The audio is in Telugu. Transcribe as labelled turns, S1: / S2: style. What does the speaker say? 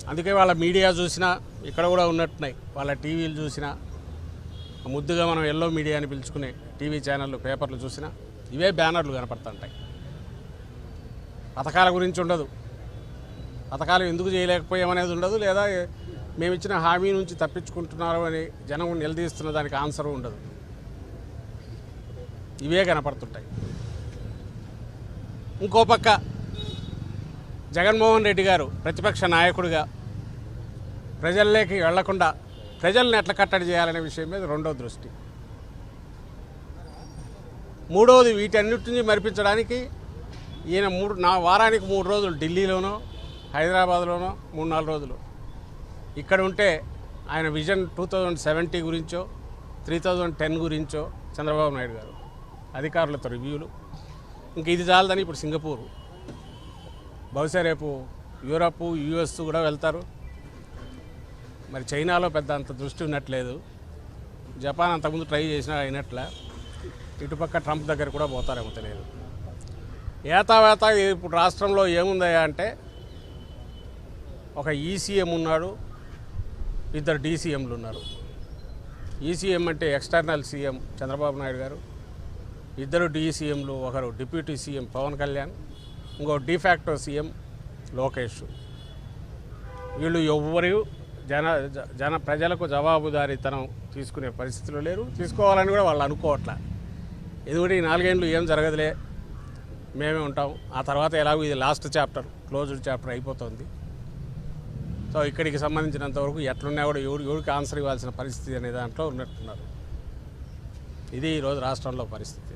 S1: అందుకే వాళ్ళ మీడియా చూసినా ఇక్కడ కూడా ఉన్నట్టున్నాయి, వాళ్ళ టీవీలు చూసినా, ముద్దుగా మనం ఎల్లో మీడియా అని పిలుచుకునే టీవీ ఛానళ్ళు పేపర్లు చూసినా ఇవే బ్యానర్లు కనపడుతుంటాయి. పథకాల గురించి ఉండదు, పథకాలు ఎందుకు చేయలేకపోయామనేది ఉండదు, లేదా మేము ఇచ్చిన హామీ నుంచి తప్పించుకుంటున్నారు అని జనం నిలదీస్తున్న దానికి ఆన్సర్ ఉండదు. ఇవే కనపడుతుంటాయి. ఇంకో పక్క జగన్మోహన్ రెడ్డి గారు ప్రతిపక్ష నాయకుడిగా ప్రజల్లోకి వెళ్లకుండా ప్రజల్ని ఎట్లా కట్టడి చేయాలనే విషయం మీద రెండో దృష్టి. మూడవది వీటన్నిటిని మరిపించడానికి ఈయన వారానికి 3 రోజులు ఢిల్లీలోనో హైదరాబాద్లోనో 3-4 రోజులు ఇక్కడ ఉంటే ఆయన విజన్ 2070 గురించో 3010 గురించో చంద్రబాబు నాయుడు గారు అధికారులతో రివ్యూలు. ఇంక ఇది చాలదని ఇప్పుడు సింగపూర్, బహుశా రేపు యూరప్ యుఎస్ కూడా వెళ్తారు. మరి చైనాలో పెద్ద అంత దృష్టి ఉన్నట్లేదు. జపాన్ అంతకుముందు ట్రై చేసినా అయినట్ల. ఇటుపక్క ట్రంప్ దగ్గర కూడా పోతారేమో తెలియదు. ఏతావేత ఇప్పుడు రాష్ట్రంలో ఏముందయ్యా అంటే ఒక ఈసీఎం ఉన్నాడు, 2 డీసీఎంలు ఉన్నారు. ఈసీఎం అంటే ఎక్స్టర్నల్ సీఎం చంద్రబాబు నాయుడు గారు, 2 డీసీఎంలు, ఒకరు డిప్యూటీ సీఎం పవన్ కళ్యాణ్, ఇంకో డిఫాక్టో సీఎం లోకేష్. వీళ్ళు ఎవ్వరు ప్రజలకు జవాబుదారీతనం తీసుకునే పరిస్థితిలో లేరు, తీసుకోవాలని కూడా వాళ్ళు అనుకోవట్లే. ఎందుకంటే ఈ 4 ఏళ్ళు ఏం జరగదులే, మేమే ఉంటాం, ఆ తర్వాత ఎలాగో ఇది లాస్ట్ చాప్టర్, క్లోజ్డ్ చాప్టర్ అయిపోతుంది. సో ఇక్కడికి సంబంధించినంతవరకు ఎట్లున్నా కూడా ఎవరికి ఆన్సర్ ఇవ్వాల్సిన పరిస్థితి అనే దాంట్లో ఉన్నట్టున్నారు. ఇది ఈరోజు రాష్ట్రంలో పరిస్థితి.